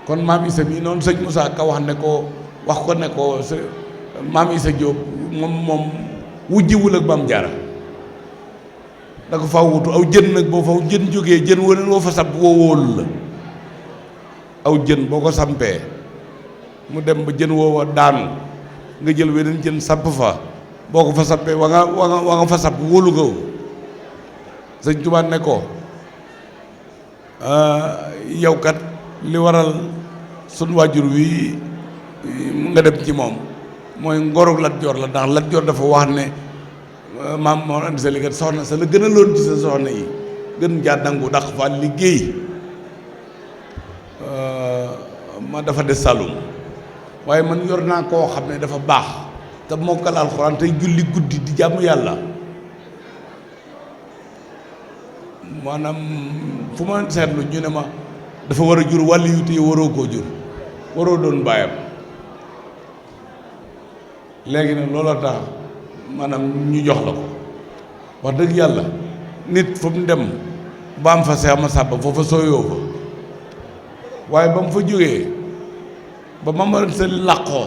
kon Mame Issa mii noonu sëñ Moussa Ka wax ko ne ko Mame Issa Diop moom wujjiwul ak Maam Jaara da ko faa wutu aw jën nag boo fa jën jógee jën waneen woo fa samp woo wóolu la aw jën boo ko sampee mu dem ba jën woowa daanu nga jël weneen jën samp fa boo ko fa sampee wa nga fa samp wóolu nga sëñ Tuubaa ne ko yow kat li waral sun waajur wi nga dem ci moom mooy ngorug Lat Joor la ndax Lat Joor dafa wax ne maam moo andi sa liggéey soxna sa la gën a loon ci sa soxna yi gën jaa nangu ndax fa liggéey ma dafa des Saloum waaye man yor naa koo xam ne dafa baax te mokkal alxuraan tey julli guddi di jàmm yàlla maanaam fu ma seetlu ñu ne ma dafa war a jur wàllu yu te waroo koo jur waroo doon baayam léegi nag looloo tax maanaam ñu jox la ko wax dëgg yàlla nit fu mu dem ba am fa Seex Masàmba foofa sooyoo fa waaye ba mu fa jógee ba ma ma sa làqoo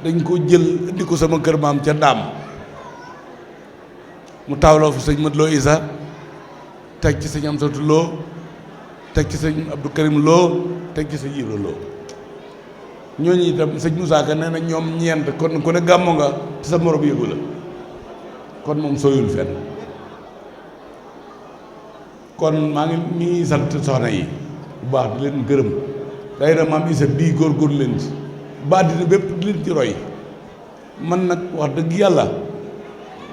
dañ ko jël indi ko sama kër maam ca Ndaam mu taawloo fa sëñ Mat Loo Isa teg ci sëñ Amsatu Loo teg ci sëñ Abdou Karim Loo teg ci sëñ Ibra Loo ñooñu itam sëñ Moussa Ka nee na ñoom ñeent kon ku ne gàmmo nga te sa morom yëgu la kon moom sooyul fenn kon maa ngi sant soxna yi bu baax di leen gërëm daayira Maam Isa bii góorgóorlu leen ci ba àddina bépp di leen ci roy man nag wax dëgg yàlla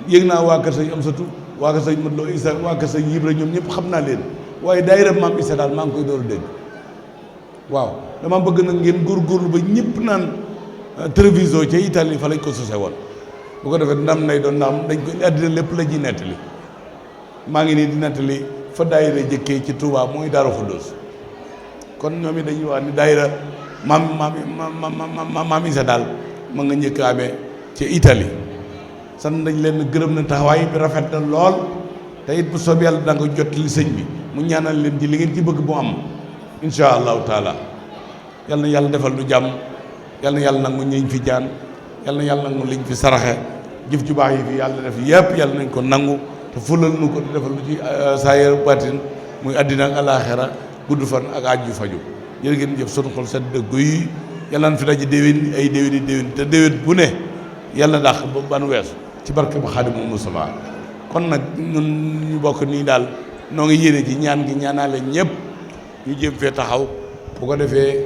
yëg naa waa kër sëñ Amsatu waa kër sëñ Mat Loo Isa waa kër sëñ Ibra ñoom ñëpp xam naa leen waaye daayira Maam Isa daal maa ngi koy door a dégg waaw dama bëgg nag ngeen góorgóorlu ba ñëpp naan télévision ca Italie fa lañ ko sose woon bu ko defee ndam nay doon ndax dañ ko àddina lépp la ñuy nettali maa ngi nii di nettali fa daayira jëkkee ci Touba mooy Daaru Xuddoos kon ñoom it dañuy wax ni daayira Maam Isa daal ma nga njëkk amee ca Italie sant nañ leen gërëm na taxawaay bi rafet na lool te it bu soob yàlla da nga jot li sëñ bi mu ñaanal leen ci li ngeen ci bëgg mu am insha allahu taala yal na yàlla defal lu jàmm yal na yàlla nangu ñiñ fi jaan yal na yàlla nangu liñ fi saraxe jëf ju baax yi fi yàlla def yëpp yàlla nañ ko nangu te fulal nu ko defal lu ci saayir baatin muy àddina ak alaaxira gudd fan ak aaj yu faju jërë ngeen jëf sunu xol sedd dëggu yi yàlla na fi daje déwén ay déwén te déwén bu ne yàlla dàq ba ban weesu ci barke ba Xaadimu Mustafaa kon nag ñun ñu bokk nii daal noo ngi yéene ci ñaan gi ñaanaale ñëpp ñu jéem fee taxaw bu ko defee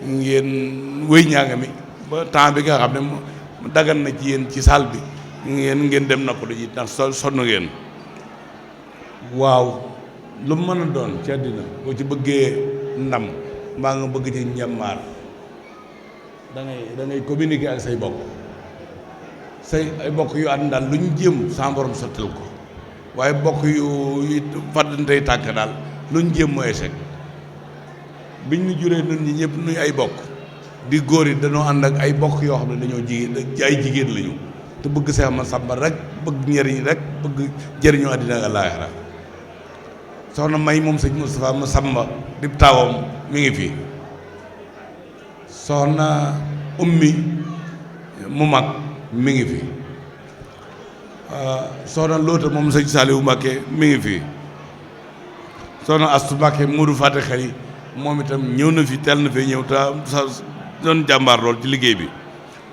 ngeen wéy ñaanga mi ba temps bi nga xam ne mu dagan na ci yéen ci salle bi ngeen dem noppalu ji ndax sonn ngeen waaw lu mu mën a doon ci àddina boo ci bëggee ndam mbaa nga bëgg ci njàmbaar da ngay communiquer ak say bokk ay bokk yu ànd daal lu ñu jéem sa borom sottal ko waaye bokk yu faddantey tànk daal lu ñu jéem mooy échec biñ ñu juree nun ñi ñëpp nuy ay bokk di góor yi dañoo ànd ak ay bokk yoo xam ne dañoo ay jigéen lañu te bëgg Seex Masàmba rek bëgg njëriñ rek bëgg jëriñu àddina ak àllaaxira soxna May moom sëñ Moustapha Masàmba di taawam mi ngi fi soxna Ummi mu mag mi ngi fi soxna Loota moom sëñ Saaliwu Mbàkke mi ngi fi soxna Astu Mbàkke Moodu Faate Xari moom itam ñëw na fi teel na fee ñëw te sa doon jàmbaar lool ci liggéey bi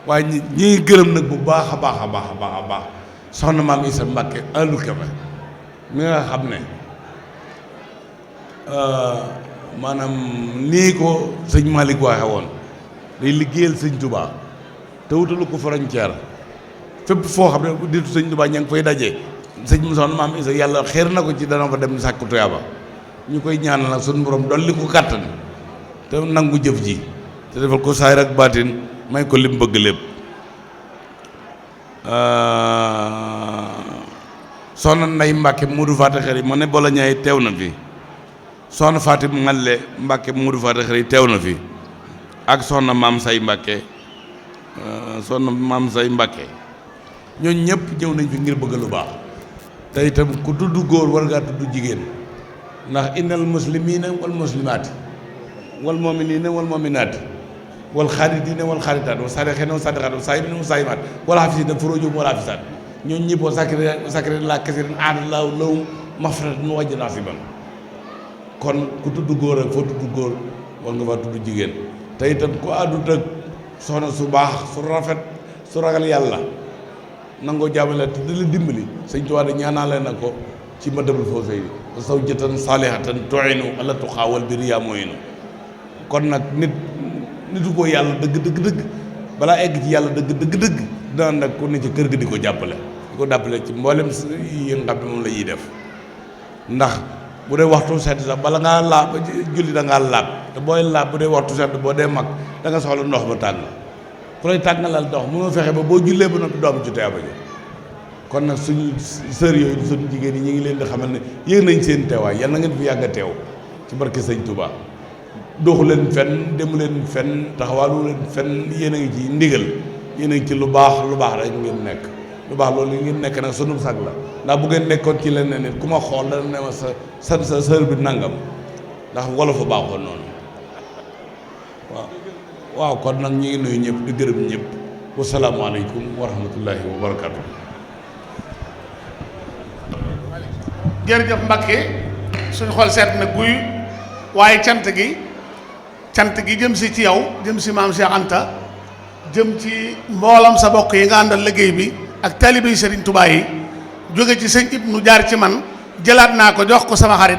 waaye ñi ngi gërëm nag bu baax a baax a baax a baax a baax soxna Maam Isa Mbàkke Alu Kebe mi nga xam ne maanaam nii ko sëñ Malick waxe woon day liggéeyal sëñ Touba te wutalu ko frontière fépp foo xam ne ditu sëñ Touba ña ngi fay daje sëñ soxna Maam Isa yàlla xeer na ko ci dana fa dem sàkku tuyaaba ñu koy ñaanal nag suñu borom dolli ko kàttan te nangu jëf ji te defal ko saayir ak baatin may ko lim bëgg lépp soxna Nday Mbàkke Moodu Faate Xari ma ne bola ñaay teew na fi soxna Fatim Ngalle Mbàkke Moodu Faate Xari teew na fi ak soxna Maam Say Mbàkke soxna Maam Say Mbàkke ñooñu ñëpp ñëw nañ fi ngir bëgg lu baax te itam ku tudd góor war ngaa tudd jigéen ndax innal muslimiina wal muslimaati wal mu'miniina wal mu'minaati wal xaanidiina wal xaanitaat wa saadiqiina wa saadiqaat wa saa'imiina wa saa'imaat wal haafiziina furuujahum wal haafizaat ñooñu ñëpp wa zaakiriina Allaaha kasiiran a'adda Allaahu lahum maghfiratan wa ajran aziiman kon ku tudd góor ak foo tudd góor war nga faa tudd jigéen te itam ku àddut ak soxna su baax su rafet su ragal yàlla nangoo jaamale te di la dimbali sëñ Tuubaa da ñaanaale na ko ci Matlabul Fawzayni wa zawjatan saalihatan tu'inu ala tuqaa wal birri yaa mu'inu. kon nag nitu ko yàlla dëgg balaa egg ci yàlla dëgg dana nag ku ne ci kër ga di ko jàppale ci mboolem yi nga xam ne moom la ñuy def ndax bu dee waxtu sedd sax bala ngaa laab julli da ngaa laab te booy laab bu dee waxtu sedd boo dee mag da nga soxla ndox ba tàng ku lay tàngalal ndox mënoo fexe ba boo jullee ba noppi doom ci teeba ji kon nag suñu sër yooyu suñu jigéen yi ñu ngi leen di xamal ne yéeg nañ seen teewaay yal na ngeen fi yàgg a teew ci barke sëñ Touba doxu leen fenn demu leen fenn taxawaalu leen fenn yéen a ngi ci ndigal yéen a ngi ci lu baax rek ngeen nekk lu baax loolu ngeen nekk nag sunu sag la ndax bu ngeen nekkoon ci leneen nit ku ma xool dana ne ma sa sër bi nangam ndax wolof a baaxoon noonu waaw kon nag ñu ngi nuyu ñëpp di gërëm ñëpp wasalaamualeykum wa rahmatullahi wa barakatu. jërëjëf Mbacke suñu xol seet na guy waaye cant gi jëm si ci yow jëm si maam Cheikh Anta jëm ci mboolam sa bokk yi nga àndal liggéey bi ak taalibe Serigne Touba yi jóge ci sëñ Ibnu jaar ci man jëlaat naa ko jox ko sama xarit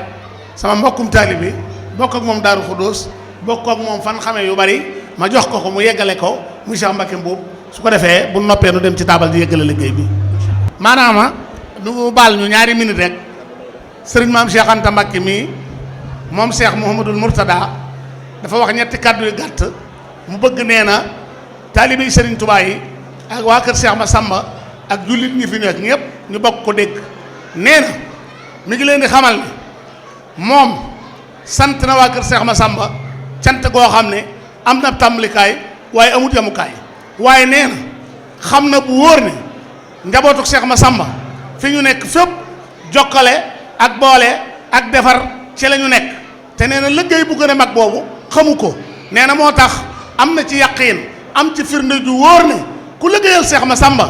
sama mbokkum taalibe bokk ak moom Daaru Xudóos bokk ak moom fan xamee yu bari ma jox ko mu yeggale ko muy Cheikh Mbacke Mbuub su ko defee bu noppee nu dem ci taabal di yeggale liggéey bi maanaama nu baal ñu ñaari minute rek sëriñ maam Cheikh Anta Mbacke mii moom Cheikh Mouhamadul Mourtada dafa wax ñetti kàddu yu gàtt mu bëgg nee na taalibe yi Serigne Touba yi ak waa kër Cheikh Massamba ak jullit ñi fi nekk ñëpp ñu bokk ko dégg nee na mi ngi leen di xamal ne moom sant na waa kër Cheikh Massamba cant goo xam ne am na tàmbalikaay waaye amut yamukaay waaye nee na xam na bu wóor ne njabootu Cheikh Massamba fi ñu nekk fépp jokkale ak boole ak defar ci la ñu nekk te nee na liggéey bu gën a mag boobu xamu ko nee na moo tax am na ci yaqiin am ci firnde ju wóor ne ku liggéeyal Cheikh Massamba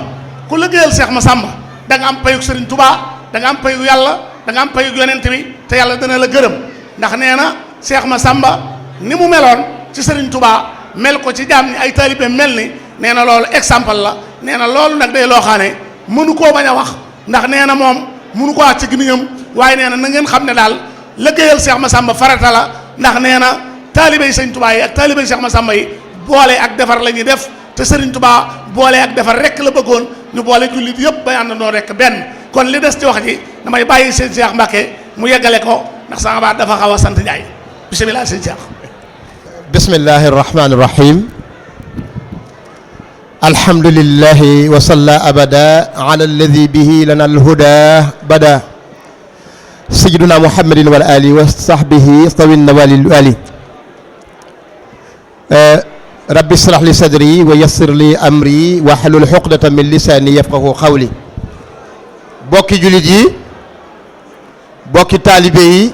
da nga am payug Serigne Touba da nga am payug yàlla da nga am payug yonent bi te yàlla dana la gërëm ndax nee na Cheikh Massamba ni mu meloon ci Serigne Touba mel ko ci jaam ni ay taalibe mel ni nee na loolu exemple la nee na loolu nag day loo xam ne mënu koo bañ a wax ndax nee na moom mënu ko wax ci gimiñam waaye nee na na ngeen xam ne daal liggéeyal Cheikh Massamba farata la ndax nee na taalibe yi Serigne Touba yi ak taalibe yi Cheikh Massamba yi boole ak defar la ñuy def te Serigne Touba boole ak defar rek la bëggoon ñu boole jullit yëpp bay àndandoo rek benn kon li des ci wax ji damay bàyyi seen Cheikh Mbacke mu yeggale ko ndax sama baat dafa xaw a sant Njaay bisimilah seen Cheikh. bismillahi rahmaani rahim. alhamdulillahi wa salla abada ala alladi bihi lana alhuda bada sayyiduna muhammadin wal ali wa sahbihi tawin nawali wali rabbi israh li sadri wa yassir li amri wa halul uqdatan min lisani yafqahu qawli bokki jullit yi bokki taalibe yi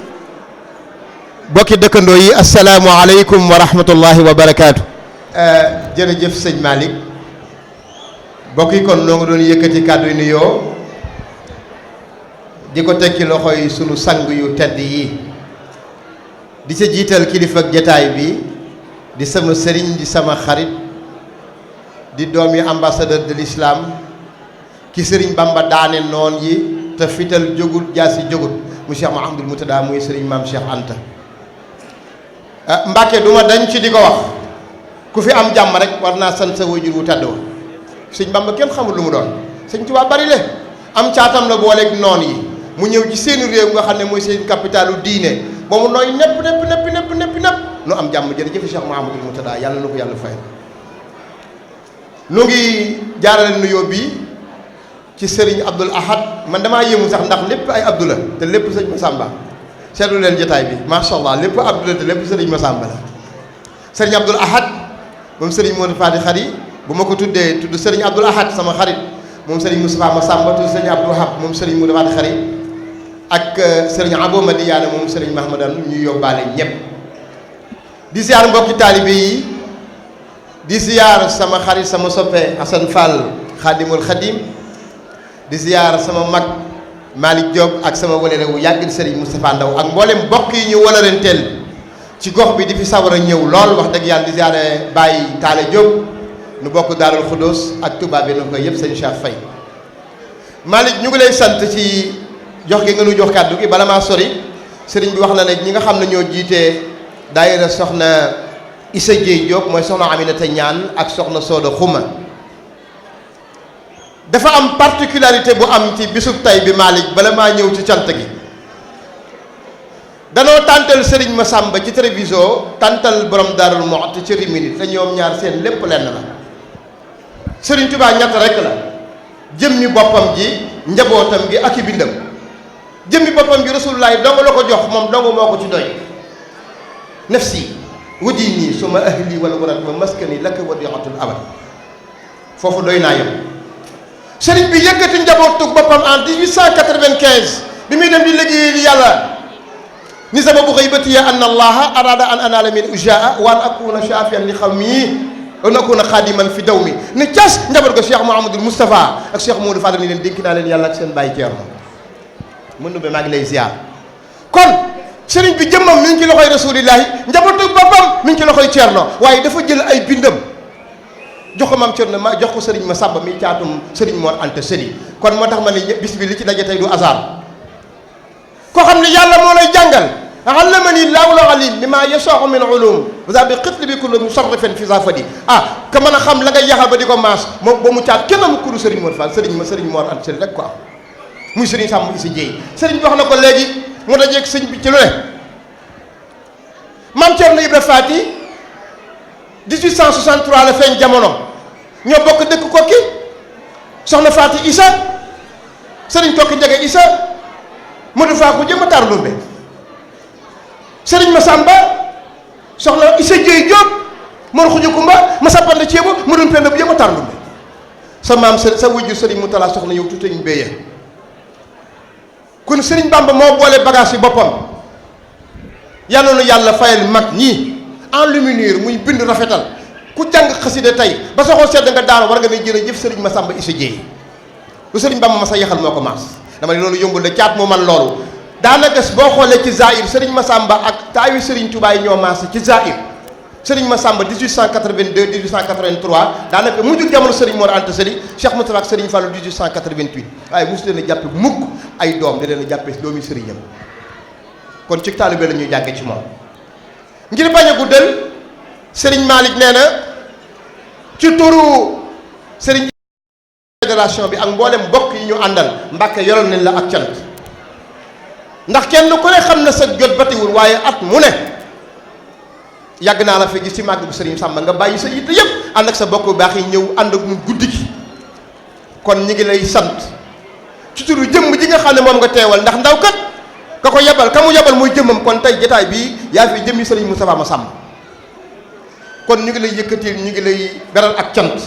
bokki dëkkandoo yi asalaamu aleykum wa rahmatullahi wa barakaatu. jërëjëf sëñ Malick bokk yi kon noo ngi doon yëkkati kàddu yu nuyoo di ko tekki loxo yi sunu sang yu tedd yi di sa jiital kilifa ak jataay bi di sama sëriñ di sama xarit di doomi ambassadeur de l'islam ki sëriñ Bamba daane noon yi te fital jógut jaasi jógut mu Cheikh Mouhamadoul Mourtada muy sëriñ maam Cheikh Anta Mbàkke duma dañ ci di ko wax ku fi am jàmm rek war naa sant sa wajur wu tedd wa sëñ Bamba kenn xamul lu mu doon sëñ Tuubaa bari le am caatam la booleeg noon yi mu ñëw ci seeni réew nga xam ne mooy seen capitalu diine ba mu nooy nepp nu am jàmm jërëjëf Cheikh Mouhamadoul Mourtada yàlla na ko yàlla fay. nu ngi jaarale nuyoo bi ci Serigne Abdoul Ahad man damaa yéemu sax ndax lépp ay Abdou la te lépp sëñ Massamba seetlu leen jotaay bi macha allah lépp Abdou la te lépp Serigne Massamba la. Serigne Abdoul Ahad moom Serigne Modou Fati Khari bu ma ko tuddee tudd Serigne Abdoul Ahad sama xarit moom Serigne Moustapha Massamba tudd Serigne Abdou Wahab moom Serigne Modou Fati Khari ak Serigne Abo Madiane moom Serigne Mahmadan ñu yóbbaale ñëpp. di ziar mbokki taalibe yi di ziar sama xarit sama soppe Assane Fall xaadimul xadim di ziar sama mag Malick Diop ak sama walere wu yàggil Serigne Moustapha Ndaw ak mboolem mbokk yi ñu walarenteel ci gox bi di fi sawar a ñëw lool wax dëgg yàlla di ziare Baye Talla Diop nu bokk Daarul Xuddoos ak Touba bi nu koy yëpp sëñ Cheikh Faye. Malick ñu ngi lay sant ci jox gi nga nu jox kàddu gi bala maa sori sëriñ bi wax na ne ñi nga xam ne ñoo jiitee daayira soxna Issa Dieye Diop mooy soxna Aminata Ñaan ak soxna Sooda Xuma. dafa am particularité bu am ci bisub tay bi Malick bala maa ñëw ci cant gi danoo tàntal sëriñ Massamba ci télévision tàntal borom Daarul Muxti ci Rimini te ñoom ñaar seen lépp lenn la sëriñ Tuubaa ñett rek la jëmmi boppam ji njabootam gi ak i bindam jëmmi boppam ji Rasulullaahi dong la ko jox moom dong moo ko ci doy nafsi wa diini suma ahli wal warat wa maskani laka wadiatul abad foofu doy naa yem sëriñ bi yëkkati njabootu boppam en 1895 bi muy dem di liggéeyal yàlla ni sababu xaybati an allaha arada an anala min ujaa wa an akuna shafian li xawmi wa an akuna xaadiman fi daw mi ni cas njaboot ga Cheikh Mouhamadul Moustapha ak Cheikh Modou Fadal ni leen dénk naa leen yàlla ak seen bàyyi Ceerno mën nu be maa ngi lay ziar kon sëriñ bi jëmmam mi ngi ci loxoy rasulillahi njabootu boppam mi ngi ci loxoy Ceerno waaye dafa jël ay bindam jox ko maam Cerno ma jox ko sëriñ Massamba mi caatum sëriñ Mor Anta Sali kon moo tax ma ne bis bi li ci daje tey du hasard koo xam ne yàlla moo lay jàngal allamani laawul alim bi maa yasaaxu min ulum ba bi xitli bi kullu musarrifin fi zafadi ka mën a xam la nga yaxal ba di ko maas moom ba mu caat kenn am kudu sëriñ Mor Fall sëriñ Mor Anta Sali rek ko am muy sëriñ Sàmm Issa Dieye sëriñ bi wax na ko léegi mu dajeeg sëñ bi ci lu ne maam Cerno Ibra Faati 1863 la feeñ jamono ñoo bokk dëkk Kokki soxna Faati Issa sëriñ Kokki Njege Issa Modou Faa ko jëma Taar Lumbe sëriñ Massamba soxna Issa Dieye Diop Mor Xuju Kumba Masapande Ceebo mu doon pend bu jëma Taar Lumbe sa maam sa wujju sëriñ Moutala soxna yow tuuti ñu béyee kon sëriñ Bamba moo boole bagage yi boppam yàlla na yàlla fayal mag ñii enluminure muy bind rafetal ku jàng xasida tey ba sa xol sedd nga daara war nga ne jërëjëf sëriñ Massamba Issa Dieye lu sëriñ Bamba ma sa yaxal moo ko maas dama ne loolu yombul de caat moo man loolu daanaka boo xoolee ci Zahir sëriñ Massamba ak taawi sëriñ Touba yi ñoo maas ci Zahir sëriñ Massamba 1882 1883 daanaka mujj jamono sëriñ Mor Anta Sali Cheikh Moutala ak sëriñ Fallou 1888 waaye mosu leen a jàppe mukk ay doom da leen a jàppe doomi sëriñam kon ci taalibe la ñuy jànge ci moom ngir bañ a guddal sëriñ Malick nee na ci turu sëriñ fédération bi ak mboolem mbokk yi ñu àndal Mbàkke yoral nañ la ak cant ndax kenn ku ne xam na sa jot batiwul waaye at mu ne yàgg naa la fi gis ci màgg bu sëriñ Samba nga bàyyi sa yitte yëpp ànd ak sa bokk bu baax yi ñëw ànd ak mu guddi gi kon ñi ngi lay sant ci turu jëmm ji nga xam ne moom nga teewal ndax ndaw kat ka ko yebal ka mu yebal mooy jëmmam kon tey jotaay bii yaa fi jëmmi sëriñ Moustapha Massamba kon ñu ngi lay yëkkatil ñu ngi lay beral ak cant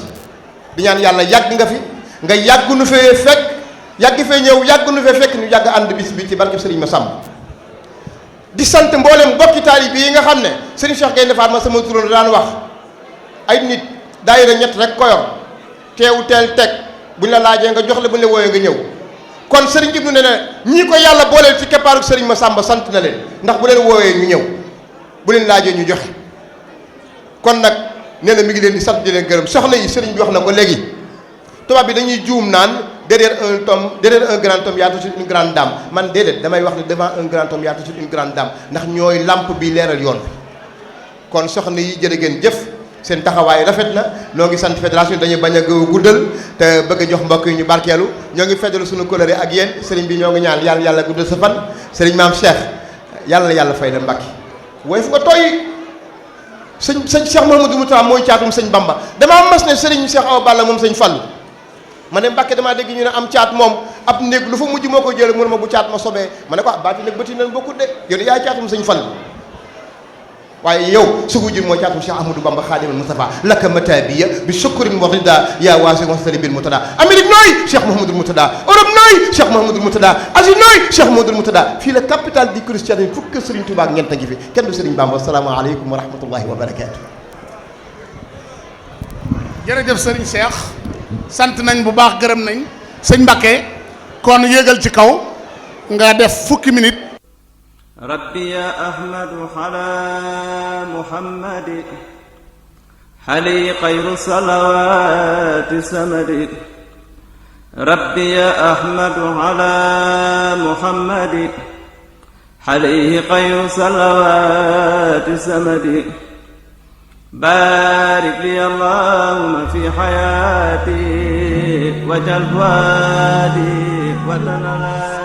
di ñaan yàlla yàgg nga fi nga yàgg nu fee fekk yàgg fee ñëw yàgg nu fee fekk ñu yàgg ànd bis bi ci barke sëriñ Massamba di sant mboolem mbokki taalibe yi nga xam ne sëriñ Cheikh Gaynde Fatma sama turoon daan wax ay nit daayira ñett rek ko yor teewu teel teg buñ la laajee nga jox la buñ la wooyee nga ñëw kon sëriñ Ibnu ne ne ñii ko yàlla booleel ci keppaaru sëriñ Massamba sant na leen ndax bu leen wooyee ñu ñëw bu leen laajee ñu joxe kon nag nee na mi ngi leen di sant di leen gërëm soxna yi sëriñ bi wax na ko léegi tubaab bi dañuy juum naan derrière un grand homme y a toujours une grande dame man déedéet damay wax ne devant un grand homme y a toujours une grande dame ndax ñooy lampe bi leeral yoon bi kon soxna yi jërë ngeen jëf seen taxawaay rafet na ñoo ngi sant fédération dañuy bañ a guddal te bëgg a jox mbokk yi ñu barkeelu ñoo ngi feddalu suñu coloré ak yéen sëriñ bi ñoo ngi ñaan yàlla guddal sa fan sëriñ maam Cheikh yàlla na yàlla fay la Mbàkke waaye fu nga tooy sëñ Cheikh Mouhamadou Moustapha mooy caatum sëñ Bamba damaa mas ne sëriñ Cheikh Awa Balla moom sëñ Fallu ma ne Mbàkke damaa dégg ñu ne am caat moom ab néeg lu fa mujj moo ko jële mu ne ma bu caat ma sobee ma ne ko baati nag bëti nañ bokkut de yow yaay caatum sëñ Fallu waaye yow su wujj mooy caatum Cheikh Ahmadou Bamba Xaadimal Mustafa laka matabiya bi shukrin wa rida yaa waasi wasali bil mutada Amérique nooy Cheikh Mouhamadou Moutada Europe nooy Cheikh Mouhamadou Moutada Asie nooy Cheikh Mouhamadou Moutada fii la capitale du christianisme fukk Sëriñ Tuubaa ak ñeent a ngi fi kenn du Sëriñ Bamba asalaamaaleykum wa rahmatullahi wa barakaatu. jërëjëf Sëriñ Cheikh sant nañ bu baax gërëm nañ sëñ Mbakke kon yéegal ci kaw nga def fukki minute. ربي يا أحمد على محمد عليه خير الصلوات السمد ربي أحمد على محمد عليه خير صلوات السمد بارك لي اللهم في حياتي وجل فؤادي وتنالي